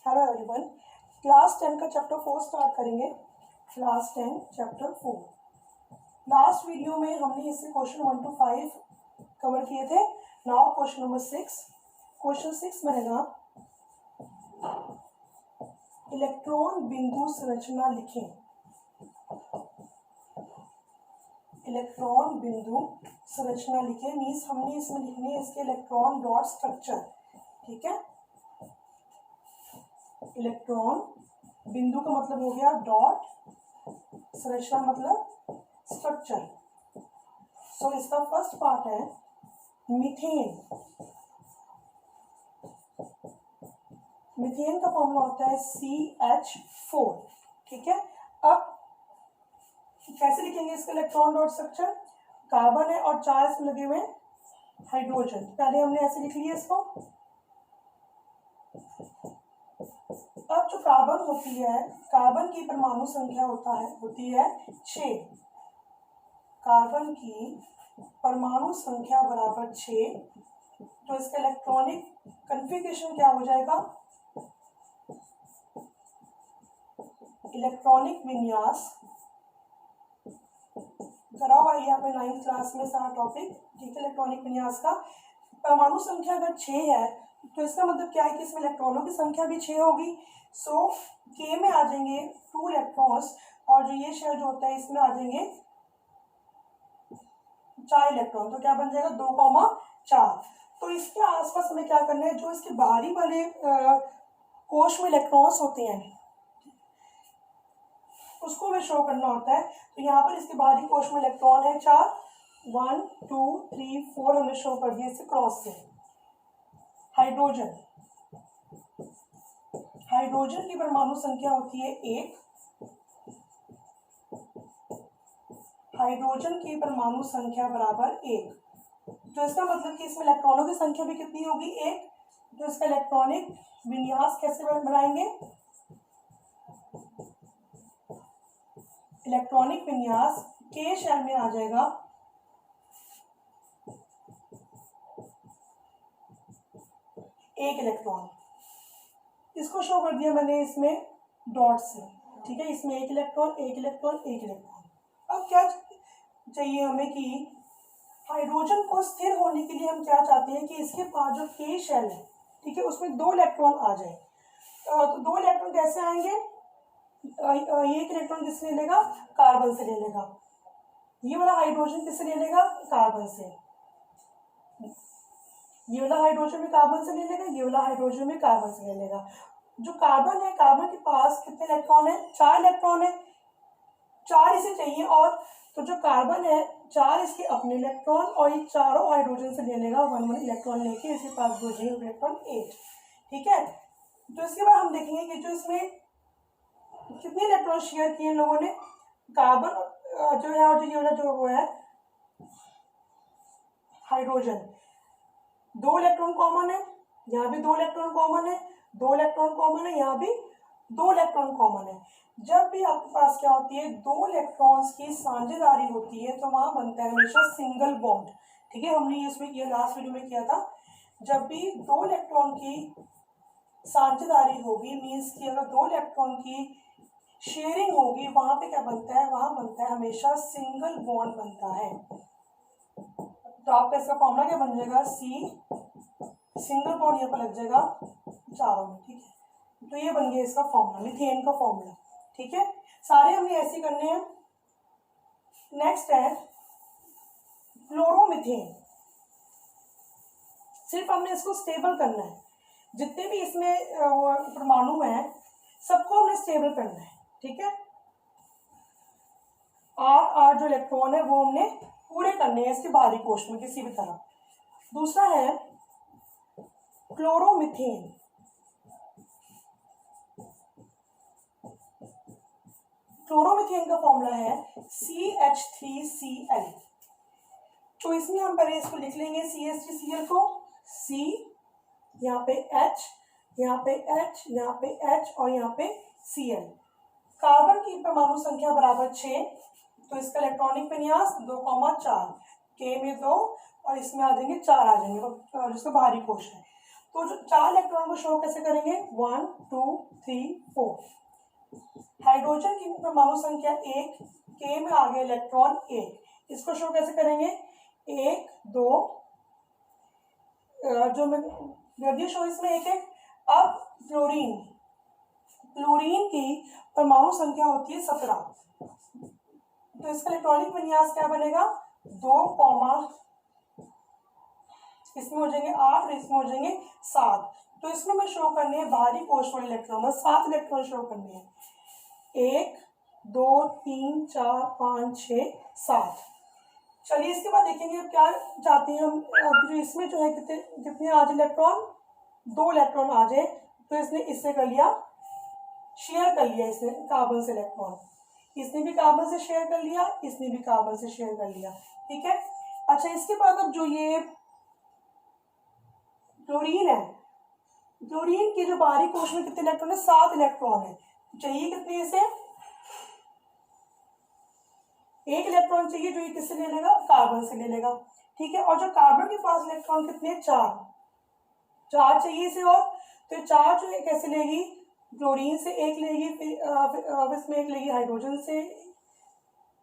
Hello everyone, class 10 का chapter 4 start करेंगे। Class 10 chapter 4। Last video में हमने इससे क्वेश्चन 1 to 5 कवर किए थे। Now question number 6। क्वेश्चन 6 बनेगा इलेक्ट्रॉन बिंदु संरचना लिखें। इलेक्ट्रॉन बिंदु संरचना लिखें मीन्स हमने इसमें लिखनी है इसके इलेक्ट्रॉन डॉट स्ट्रक्चर। ठीक है, इलेक्ट्रॉन बिंदु का मतलब हो गया डॉट, संरचना मतलब स्ट्रक्चर। सो इसका फर्स्ट पार्ट है मीथेन। मीथेन का फॉर्मूला होता है CH4। ठीक है, अब कैसे लिखेंगे इसका इलेक्ट्रॉन डॉट स्ट्रक्चर? कार्बन है और 4 इसमें लगे हुए हाइड्रोजन। पहले हमने ऐसे लिख लिया इसको। अब जो कार्बन होती है, कार्बन की परमाणु संख्या होती है 6। कार्बन की परमाणु संख्या बराबर 6। तो इसका इलेक्ट्रॉनिक कन्फिगरेशन क्या हो जाएगा? इलेक्ट्रॉनिक विन्यास करा हुआ है यहाँ पे 9th क्लास में सारा टॉपिक। ठीक है, इलेक्ट्रॉनिक विन्यास का परमाणु संख्या अगर 6 है तो इसका मतलब क्या है कि इसमें इलेक्ट्रॉनों की संख्या भी 6 होगी। सो K में आ जाएंगे 2 इलेक्ट्रॉन्स और जो ये शेल जो होता है इसमें आ जाएंगे 4 इलेक्ट्रॉन। तो क्या बन जाएगा 2,4। तो इसके आसपास हमें क्या करना है, जो इसके बाहरी वाले कोश में इलेक्ट्रॉन्स होते हैं उसको हमें शो करना होता है। तो यहाँ पर इसके बाहरी कोश में इलेक्ट्रॉन है 4, 1 2 3 4 हमने शो कर दिया इससे क्रॉस से। हाइड्रोजन, हाइड्रोजन की परमाणु संख्या होती है 1। हाइड्रोजन की परमाणु संख्या बराबर 1। तो इसका मतलब कि इसमें इलेक्ट्रॉनों की संख्या भी कितनी होगी? 1। तो इसका इलेक्ट्रॉनिक विन्यास कैसे बनाएंगे? इलेक्ट्रॉनिक विन्यास K शेल में आ जाएगा एक इलेक्ट्रॉन। इसको शो कर दिया मैंने इसमें डॉट से। ठीक है, इसमें एक इलेक्ट्रॉन, एक इलेक्ट्रॉन, एक इलेक्ट्रॉन। अब क्या चाहिए हमें कि हाइड्रोजन को स्थिर होने के लिए हम क्या चाहते हैं कि इसके पास जो K शेल है, ठीक है, उसमें 2 इलेक्ट्रॉन आ जाए। तो 2 इलेक्ट्रॉन कैसे आएंगे? ये एक इलेक्ट्रॉन किससे ले लेगा? कार्बन से ले लेगा। ये वाला हाइड्रोजन किससे ले लेगा? कार्बन से। ये वाला हाइड्रोजन भी कार्बन से ले लेगा, ये वाला हाइड्रोजन भी कार्बन से ले लेगा। जो कार्बन है, कार्बन के पास कितने इलेक्ट्रॉन है? 4 इलेक्ट्रॉन है। 4 इसे चाहिए और तो जो कार्बन है 4 इसके अपने इलेक्ट्रॉन और ये चारों हाइड्रोजन से ले लेगा 1 1 इलेक्ट्रॉन लेके इसके पास जो है इलेक्ट्रॉन 8। ठीक है, तो इसके बाद हम देखेंगे कि जो इसमें कितने इलेक्ट्रॉन शेयर किए इन लोगों ने। कार्बन जो है और ये वाला जो वो है हाइड्रोजन, 2 इलेक्ट्रॉन कॉमन है, यहाँ भी 2 इलेक्ट्रॉन कॉमन है, 2 इलेक्ट्रॉन कॉमन है, यहाँ भी 2 इलेक्ट्रॉन कॉमन है। जब भी आपके पास क्या होती है 2 इलेक्ट्रॉन्स की साझेदारी होती है तो वहां बनता है हमेशा सिंगल बॉन्ड। ठीक है, हमने इसमें किया, लास्ट वीडियो में किया था। जब भी 2 इलेक्ट्रॉन की साझेदारी होगी मीन्स कि अगर 2 इलेक्ट्रॉन की शेयरिंग होगी वहां पे क्या बनता है? वहां बनता है हमेशा सिंगल बॉन्ड बनता है। तो आपका इसका फॉर्मूला क्या बन जाएगा? C, सिंगल बॉन्ड यहाँ पर लग जाएगा चारों में। ठीक है, तो ये बन गया इसका फॉर्मूला, मीथेन का फॉर्मूला। ठीक है, सारे हमने ऐसे करने हैं। नेक्स्ट है क्लोरोमीथेन। सिर्फ हमने इसको स्टेबल करना है। जितने भी इसमें परमाणु हैं सबको हमने स्टेबल करना है। ठीक है, R जो इलेक्ट्रॉन है वो हमने पूरे करने हैं इसके बाहरी कोश में किसी भी तरह। दूसरा है क्लोरोमीथेन। क्लोरोमीथेन का फॉर्मूला है CH3Cl। तो इसमें हम पहले इसको लिख लेंगे CH3Cl को। C, यहाँ पे H, यहाँ पे H, यहाँ पे H और यहाँ पे Cl। कार्बन की परमाणु संख्या बराबर 6। तो इसका इलेक्ट्रॉनिक विन्यास 2,4। K में 2 और इसमें आ जाएंगे 4 आ जाएंगे और इसका बाहरी कोश है। तो जो 4 इलेक्ट्रॉन को शो कैसे करेंगे, 1 2 3 4। हाइड्रोजन की परमाणु संख्या 1, के में आ गया इलेक्ट्रॉन 1, इसको शो कैसे करेंगे, 1 2 जो मैं गर्दिश शो इसमें 1 1। अब क्लोरीन, क्लोरीन की परमाणु संख्या होती है 17, तो इसका इलेक्ट्रॉनिक विन्यास क्या बनेगा, 2, इसमें हो जाएंगे 8 और इसमें हो जाएंगे 7। तो इसमें मैं शो करने हैं बाहरी कोश वाले इलेक्ट्रॉन, में 7 इलेक्ट्रॉन शो करने हैं, 1 2 3 4 5 6 7। चलिए इसके बाद देखेंगे अब क्या चाहते हैं हम, जो इसमें जो है कितने आज इलेक्ट्रॉन, 2 इलेक्ट्रॉन आ जाए। तो इसने इससे कर लिया, शेयर कर लिया इसने कार्बन से इलेक्ट्रॉन, इसने भी कार्बन से शेयर कर लिया, इसने भी कार्बन से शेयर कर लिया, ठीक है। अच्छा इसके बाद अब जो ये क्लोरीन है, क्लोरीन के जो बाहरी कोश में कितने इलेक्ट्रॉन है, 7 इलेक्ट्रॉन है। चाहिए कितने इसे, 1 इलेक्ट्रॉन चाहिए, जो ये किससे ले लेगा, कार्बन से ले लेगा, ठीक है। और जो कार्बन के पास इलेक्ट्रॉन कितने, 4 चाहिए इसे, और तो 4 जो है कैसे लेगी, क्लोरीन से 1 लेगी, फिर इसमें 1 लेगी, हाइड्रोजन से,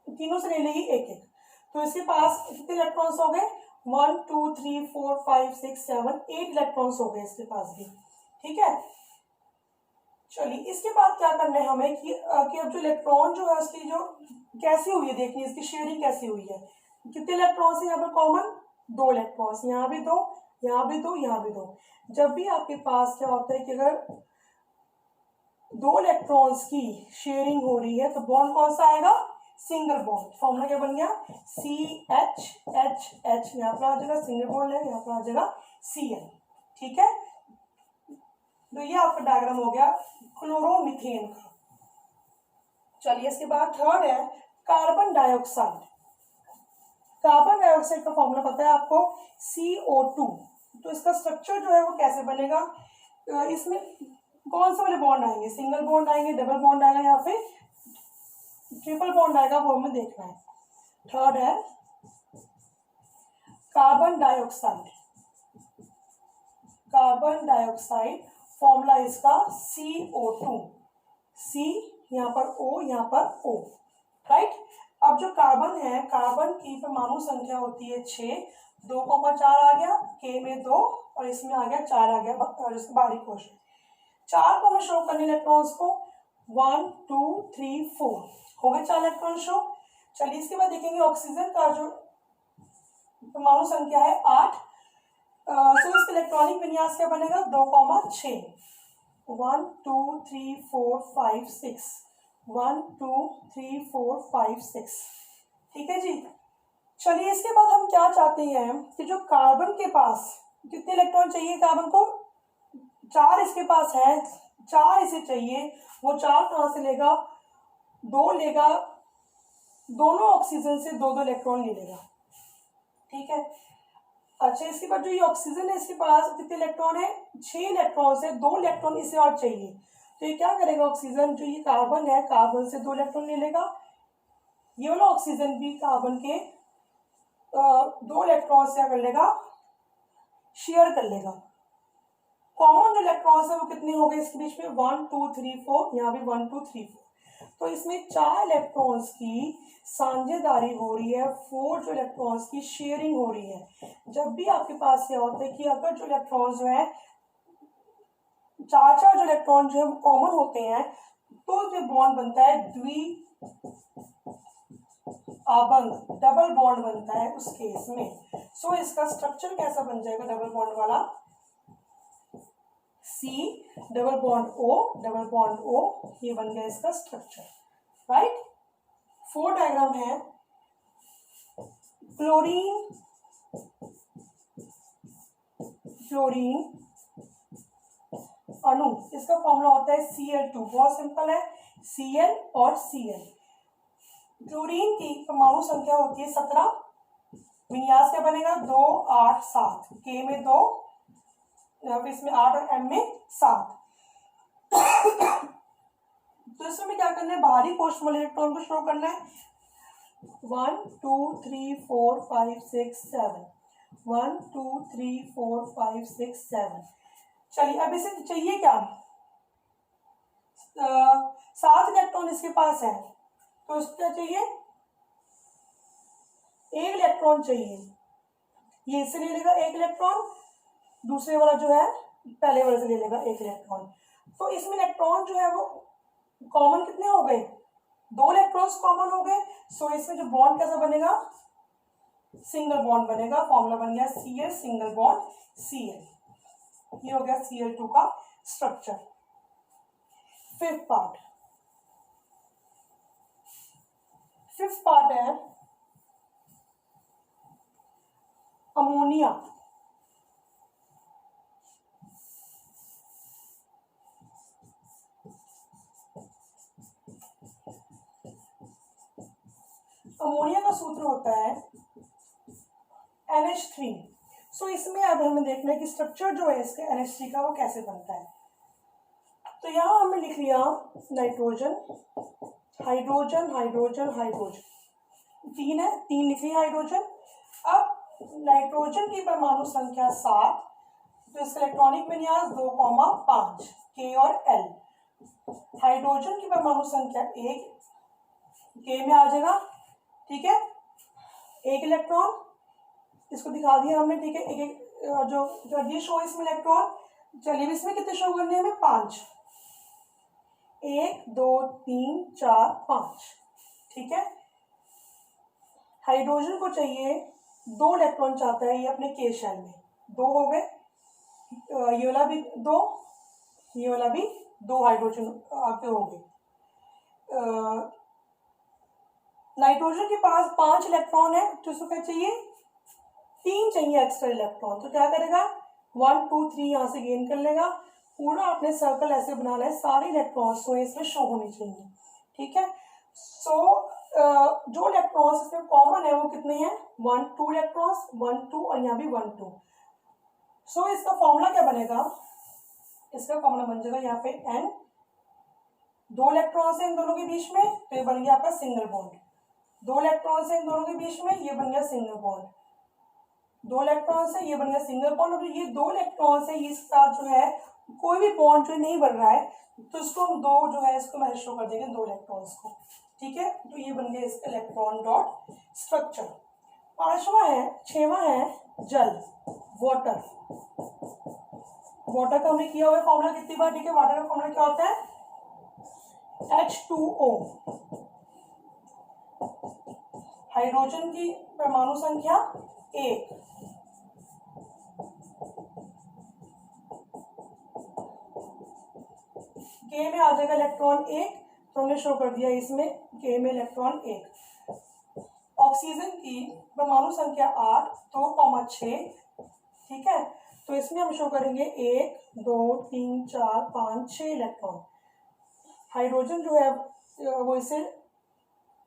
तीनों से ले लेगी 1 1। तो इसके पास कितने इलेक्ट्रॉन्स हो गए, 1 2 3 4 5 6 7 8 इलेक्ट्रॉन्स हो गए इसके पास भी, ठीक है। चलिए इसके बाद क्या करना है हमें कि अब जो इलेक्ट्रॉन जो है उसकी जो कैसी हुई है देखनी है, इसकी शेयरिंग कैसी हुई है। कितने इलेक्ट्रॉन्स है यहाँ पर कॉमन, 2 इलेक्ट्रॉन्स, यहाँ भी 2, यहाँ भी 2, यहाँ भी 2। जब भी आपके पास क्या होता है कि अगर 2 इलेक्ट्रॉन्स की शेयरिंग हो रही है तो बॉन्ड कौन सा आएगा, सिंगल बॉन्ड। फॉर्मूला क्या बन गया, CH, यहाँ पर आ जाएगा, सिंगल बॉन्ड है, यहाँ पर आ जाएगा Cl, ठीक है। तो ये आपका डायग्राम हो गया क्लोरोमीथेन का। चलिए इसके बाद थर्ड है कार्बन डाइऑक्साइड। कार्बन डाइऑक्साइड का फॉर्मूला पता है आपको, CO2। तो इसका स्ट्रक्चर जो है वो कैसे बनेगा, इसमें कौन से वाले बॉन्ड आएंगे, सिंगल बॉन्ड आएंगे, डबल बॉन्ड आएगा या फिर ट्रिपल बॉन्ड आएगा, वो हमें देखना है। थर्ड है carbon dioxide. Carbon dioxide formula इसका CO2, C यहाँ पर O, यहाँ पर O, राइट। अब जो कार्बन है, कार्बन की परमाणु संख्या होती है 6, 2,4 आ गया, K में 2 और इसमें आ गया 4 आ गया, और इसके बाहरी कोश 4 को हमें शो करने इलेक्ट्रॉन्स को, 1 2 3 4 हो गए 4 इलेक्ट्रॉन शो। चलिए इसके बाद देखेंगे ऑक्सीजन का जो परमाणु संख्या है 8। सो इसका इलेक्ट्रॉनिक विन्यास क्या बनेगा, 2,6, 1 2 3 4 5 6, 1 2 3 4 5 6, ठीक है जी। चलिए इसके बाद हम क्या चाहते हैं कि जो कार्बन के पास कितने इलेक्ट्रॉन चाहिए, कार्बन को 4 इसके पास है, 4 इसे चाहिए, वो 4 कहाँ से लेगा, 2 लेगा, दोनों ऑक्सीजन से 2 2 इलेक्ट्रॉन ले लेगा, ठीक है। अच्छा इसके बाद जो ये ऑक्सीजन है इसके पास कितने इलेक्ट्रॉन है, 6 इलेक्ट्रॉन से 2 इलेक्ट्रॉन इसे और चाहिए। तो ये क्या करेगा, ऑक्सीजन जो ये कार्बन है, कार्बन से 2 इलेक्ट्रॉन ले लेगा, ये वाला ऑक्सीजन भी कार्बन के 2 इलेक्ट्रॉन से क्या कर लेगा, शेयर कर लेगा। कॉमन जो इलेक्ट्रॉन्स है वो कितने हो गए इसके बीच में, 1 2 3 4, यहाँ भी 1 2 3 4। तो इसमें 4 इलेक्ट्रॉन्स की साझेदारी हो रही है, 4 जो इलेक्ट्रॉन्स की शेयरिंग हो रही है। जब भी आपके पास क्या होता है कि अगर जो इलेक्ट्रॉन्स जो है 4 जो इलेक्ट्रॉन जो है वो कॉमन होते हैं, तो जो बॉन्ड बनता है द्वि आबंध, डबल बॉन्ड बनता है उस केस में। सो इसका स्ट्रक्चर कैसा बन जाएगा, डबल बॉन्ड वाला, C double bond O, double bond O, ये बन गया इसका स्ट्रक्चर, राइट। 4 डायग्राम है। क्लोरीन, क्लोरीन अणु, इसका फॉर्मूला होता है Cl2, बहुत सिंपल है, Cl और Cl। क्लोरीन की परमाणु संख्या होती है 17, विन्यास क्या बनेगा, 2 8 7, K में 2, इसमें 8 और M में 7। तो इसमें क्या करना है, बाहरी कोश वाले इलेक्ट्रॉन को शो करना है, 1 2 3 4 5 6 7, 1 2 3 4 5 6 7। चलिए अब इसे चाहिए क्या, 7 इलेक्ट्रॉन इसके पास है, तो इसको क्या चाहिए, 1 इलेक्ट्रॉन चाहिए। ये इससे ले लेगा 1 इलेक्ट्रॉन, दूसरे वाला जो है पहले वाले से ले लेगा 1 इलेक्ट्रॉन। तो इसमें इलेक्ट्रॉन जो है वो कॉमन कितने हो गए, 2 इलेक्ट्रॉन्स कॉमन हो गए। सो इसमें जो बॉन्ड कैसा बनेगा, सिंगल बॉन्ड बनेगा। फॉर्मूला बन गया Cl सिंगल बॉन्ड Cl। ये हो गया Cl2 का स्ट्रक्चर। फिफ्थ पार्ट है अमोनिया। अमोनिया का सूत्र होता है NH3। सो इसमें अब हमें देखना है कि स्ट्रक्चर जो है इसका NH3 का वो कैसे बनता है। तो यहाँ हमने लिख लिया नाइट्रोजन, हाइड्रोजन, हाइड्रोजन, हाइड्रोजन, 3 है, 3 लिख लिया हाइड्रोजन। अब नाइट्रोजन की परमाणु संख्या 7, तो इसका इलेक्ट्रॉनिक विन्यास 2,5 K और L। हाइड्रोजन की परमाणु संख्या 1 K में आ जाएगा, ठीक है, 1 इलेक्ट्रॉन, इसको दिखा दिया हमने, ठीक है, एक एक जो ये शो इसमें इलेक्ट्रॉन। चलिए इसमें कितने शो करने हैं हमें, 5, 1 2 3 4 5, ठीक है। हाइड्रोजन को चाहिए 2 इलेक्ट्रॉन चाहता है ये अपने K शेल में, 2 हो गए, ये वाला भी 2, ये वाला भी 2 हाइड्रोजन आपके हो गए। नाइट्रोजन के पास 5 इलेक्ट्रॉन है, तो इसको क्या चाहिए, 3 चाहिए एक्स्ट्रा इलेक्ट्रॉन। तो क्या करेगा, 1 2 3 यहाँ से गेन कर लेगा। पूरा आपने सर्कल ऐसे बनाना है, सारे इलेक्ट्रॉन्स को इसमें शो होनी चाहिए, ठीक है। सो जो इलेक्ट्रॉन्स इसमें कॉमन है वो कितने हैं, 1 2 इलेक्ट्रॉन्स, 1 2 और यहाँ भी 1 2। सो इसका फॉर्मूला क्या बनेगा, इसका फॉर्मूला बन जाएगा यहाँ पे N, 2 इलेक्ट्रॉन्स है इन दोनों के बीच में, तो ये बन गया आपका सिंगल बॉन्ड। 2 इलेक्ट्रॉन्स है इन दोनों के बीच में, ये बन गया सिंगल बॉन्ड। 2 इलेक्ट्रॉन्स है, ये बन गया सिंगल बॉन्ड। और ये 2 इलेक्ट्रॉन्स है, इसके साथ जो है कोई भी बॉन्ड जो नहीं बन रहा है, तो इसको हम 2 जो है इसको मैं शो कर देंगे 2 इलेक्ट्रॉन्स को, ठीक है। तो ये बन गया इसका इलेक्ट्रॉन डॉट स्ट्रक्चर। 6वां है जल, वाटर। वाटर का हमने किया हुआ है फॉर्मूला कितनी बार, ठीक है। वाटर का फॉर्मूला क्या होता है, H2O। हाइड्रोजन की परमाणु संख्या 1, K में आ जाएगा इलेक्ट्रॉन 1, तो हमने शो कर दिया इसमें K में इलेक्ट्रॉन 1। ऑक्सीजन की परमाणु संख्या 8, 2,6, ठीक है। तो इसमें हम शो करेंगे 1 2 3 4 5 6 इलेक्ट्रॉन। हाइड्रोजन जो है वो इसे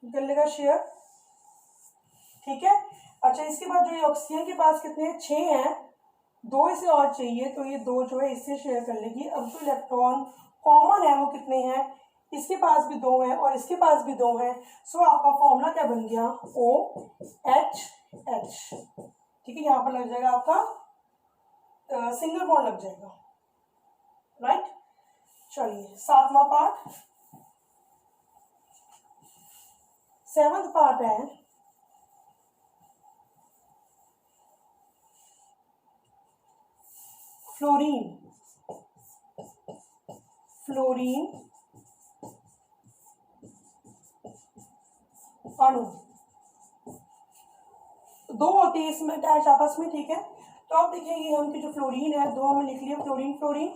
कर लेगा शेयर, ठीक है। अच्छा, इसके बाद जो ये ऑक्सीजन के पास कितने हैं, 6 हैं, 2 इसे और चाहिए, तो ये 2 जो है इससे शेयर कर लेगी। अब जो इलेक्ट्रॉन कॉमन है वो कितने हैं, इसके पास भी 2 हैं और इसके पास भी 2 हैं। सो आपका फॉर्मूला क्या बन गया, OH, ठीक है। यहाँ पर लग जाएगा आपका सिंगल बॉन्ड लग जाएगा, राइट। चलिए 7वां पार्ट, 7th पार्ट है फ्लोरीन। फ्लोरीन अणु 2 होती है इसमें अटैच आपस में, ठीक है। तो आप देखेंगे हम कि जो फ्लोरीन है 2 हमने लिख लिया, फ्लोरीन फ्लोरीन।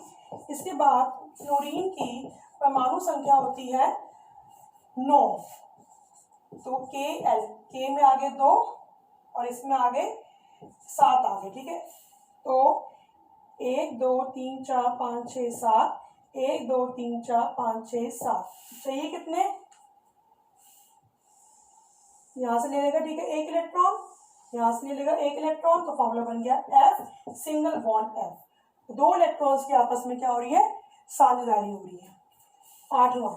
इसके बाद फ्लोरीन की परमाणु संख्या होती है 9, तो Kl, K में आगे 2 और इसमें आगे 7 आगे, ठीक है। तो 1 2 3 4 5 6 7, 1 2 3 4 5 6 7 चाहिए कितने, यहां से ले लेगा, ठीक है, 1 इलेक्ट्रॉन, यहां से ले लेगा 1 इलेक्ट्रॉन। तो फॉर्मूला बन गया F single bond F। 2 electrons की आपस में क्या हो रही है, साझेदारी हो रही है। 8वां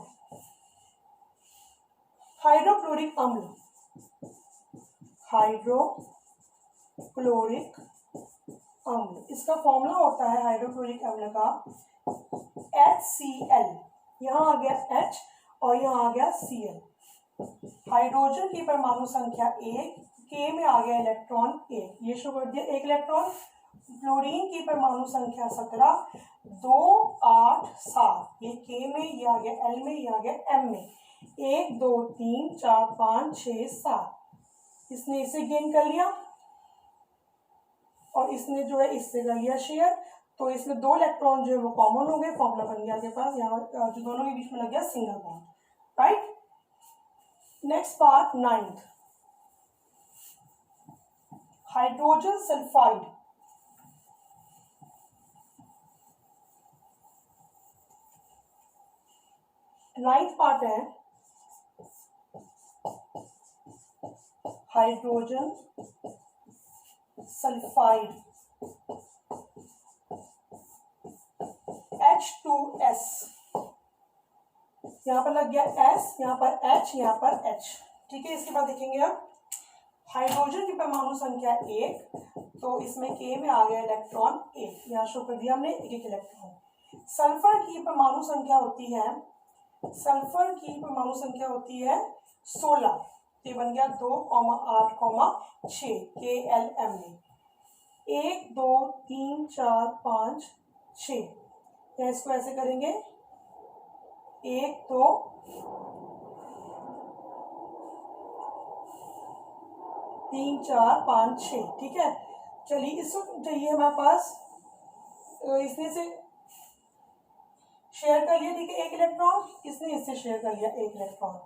हाइड्रोक्लोरिक अम्ल। हाइड्रोक्लोरिक अम्ल। इसका फॉर्मूला होता है हाइड्रोक्लोरिक अम्ल का HCl। यहाँ आ गया H और यहाँ आ गया Cl। हाइड्रोजन की परमाणु संख्या 1, K में आ गया इलेक्ट्रॉन 1, ये शो कर दिया 1 इलेक्ट्रॉन। फ्लोरीन की परमाणु संख्या 17, 2 8 7, ये K में, ये आ गया L में, ये आ गया M में। 1 2 3 4 5 6 7, इसने इसे गेन कर लिया और इसने जो है इससे कर लिया शेयर, तो इसमें 2 इलेक्ट्रॉन जो है वो कॉमन हो गए, फॉर्मूला बन गया आपके पास, यहाँ जो दोनों के बीच में लग गया single bond, right. Next part 9th, hydrogen sulphide. Ninth part है हाइड्रोजन सल्फाइड, H2S। यहाँ पर लग गया S, यहाँ पर H, यहाँ पर H, ठीक है। इसके बाद देखेंगे अब हाइड्रोजन की परमाणु संख्या 1, तो इसमें K में आ गया इलेक्ट्रॉन 1, यहाँ शो कर दिया हमने 1 इलेक्ट्रॉन। सल्फर की परमाणु संख्या होती है, सल्फर की परमाणु संख्या होती है 16, ये बन गया 2, 8, 6 KLM में। 1 2 3 4 5 6, या इसको ऐसे करेंगे 1 2 3 4 5 6, ठीक है। चलिए इसको चाहिए हमारे पास, इसने से शेयर कर लिया, ठीक है 1 इलेक्ट्रॉन, इसने इससे शेयर कर लिया 1 इलेक्ट्रॉन।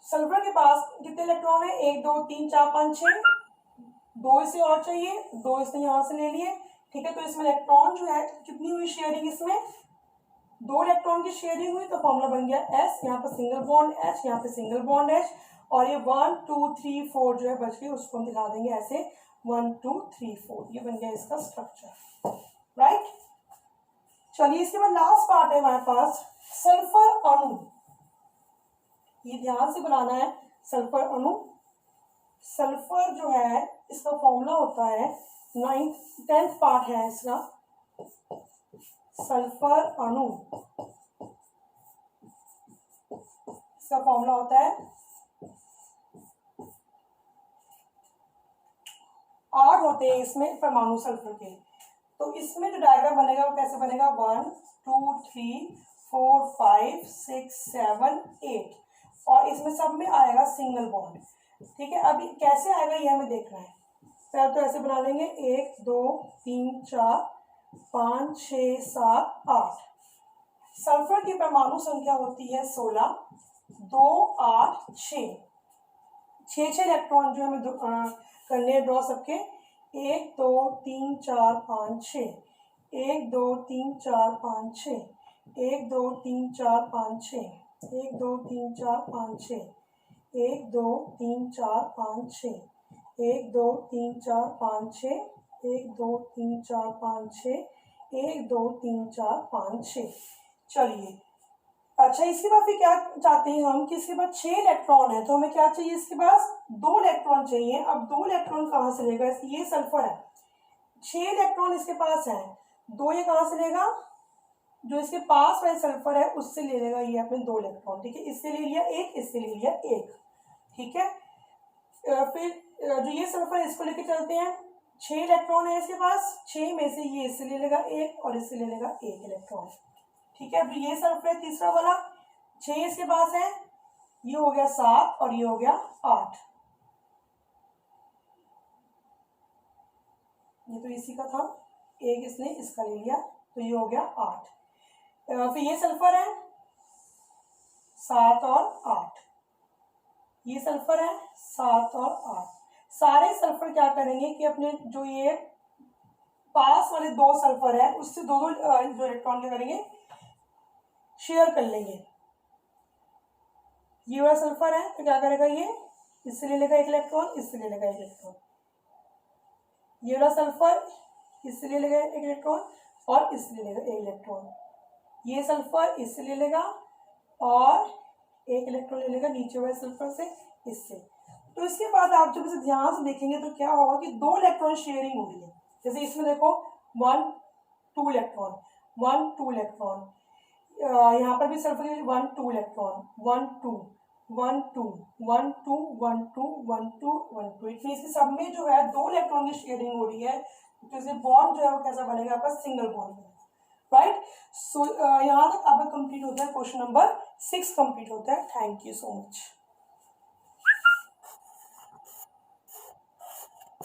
सल्फर के पास कितने इलेक्ट्रॉन है, 1 2 3 4 5 6, 2 इसे और चाहिए, 2 इसने यहाँ से ले लिए, ठीक है। तो इसमें इलेक्ट्रॉन जो है कितनी हुई शेयरिंग, इसमें 2 इलेक्ट्रॉन की शेयरिंग हुई, तो फॉर्मूला बन गया S, यहाँ पर सिंगल बॉन्ड H, यहाँ पे सिंगल बॉन्ड H, और ये 1 2 3 4 जो है बच गई, उसको हम दिखा देंगे ऐसे 1 2 3 4, ये बन गया इसका स्ट्रक्चर, राइट। चलिए इसके बाद लास्ट पार्ट है हमारे पास सल्फर अणु, ये ध्यान से बनाना है, सल्फर अणु। सल्फर जो है इसका फॉर्मूला होता है 10th पार्ट है इसका, सल्फर अणु, इसका फॉर्मूला होता है 8 होते हैं इसमें परमाणु सल्फर के। तो इसमें जो डायग्राम बनेगा वो कैसे बनेगा, 1 2 3 4 5 6 7 8, और इसमें सब में आएगा सिंगल बॉन्ड, ठीक है। अभी कैसे आएगा ये हमें देखना है। पहले तो ऐसे बना लेंगे 1 2 3 4 5 6 7 8। सल्फर की परमाणु संख्या होती है 16, 2 8 6, 6 इलेक्ट्रॉन जो हमें करने हैं ड्रॉ सबके, 1 2 3 4 5 6, 1 2 3 4 5 6, 1 2 3 4 5 6, 1 2 3 4 5 6, 1 2 3 4 5 6, 1 2 3 4 5 6, 1 2 3 4 5 6, 1 2 3 4 5 6। चलिए अच्छा, इसके बाद फिर क्या चाहते हैं हम कि इसके बाद 6 इलेक्ट्रॉन है, तो हमें क्या चाहिए, इसके पास 2 इलेक्ट्रॉन चाहिए। अब 2 इलेक्ट्रॉन कहाँ से लेगा, ये सल्फर है, 6 इलेक्ट्रॉन इसके पास है, 2 ये कहाँ से लेगा, जो इसके पास वाले सल्फर है उससे ले लेगा ये अपने 2 इलेक्ट्रॉन, ठीक है। इससे ले लिया 1, इससे ले लिया 1, ठीक है। फिर जो ये सल्फर है इसको लेके चलते हैं, 6 इलेक्ट्रॉन है इसके पास, 6 में से ये इससे ले लेगा 1 और इससे ले लेगा 1 इलेक्ट्रॉन, ठीक है। अब ये सल्फर है तीसरा वाला, 6 इसके पास है, ये हो गया 7 और ये हो गया 8, ये तो इसी का था, 1 इसने इसका ले लिया, तो ये हो गया 8। फिर ये सल्फर है 7 और 8, ये सल्फर है 7 और 8। सारे सल्फर क्या करेंगे कि अपने जो ये पास वाले 2 सल्फर है उससे दो जो इलेक्ट्रॉन क्या करेंगे, शेयर कर लेंगे। ये वाला सल्फर है तो क्या करेगा, ये इससे ले लेगा 1 इलेक्ट्रॉन, इससे ले लेगा 1 इलेक्ट्रॉन, ये वाला सल्फर इससे ले लेगा 1 इलेक्ट्रॉन और इससे ले लेगा 1 इलेक्ट्रॉन, ये सल्फर इससे ले लेगा और 1 इलेक्ट्रॉन ले लेगा नीचे वाले सल्फर से इससे। तो इसके बाद आप जब इसे ध्यान से देखेंगे तो क्या होगा कि 2 इलेक्ट्रॉन शेयरिंग हो रही है। जैसे इसमें देखो 1 2 इलेक्ट्रॉन, 1 2 इलेक्ट्रॉन, यहाँ पर भी सल्फर 1 2 इलेक्ट्रॉन, 1 2 1 2 1 2 1 2 1 2 1 2। इट मीन्स सब में जो है 2 इलेक्ट्रॉन की शेयरिंग हो रही है, तो इसे बॉन्ड जो है वो कैसा बनेगा आपका सिंगल बॉन्ड बनेगा, राइट। सो यहाँ तक आपका कंप्लीट होता है, क्वेश्चन नंबर 6 कंप्लीट होता है। Thank you so much.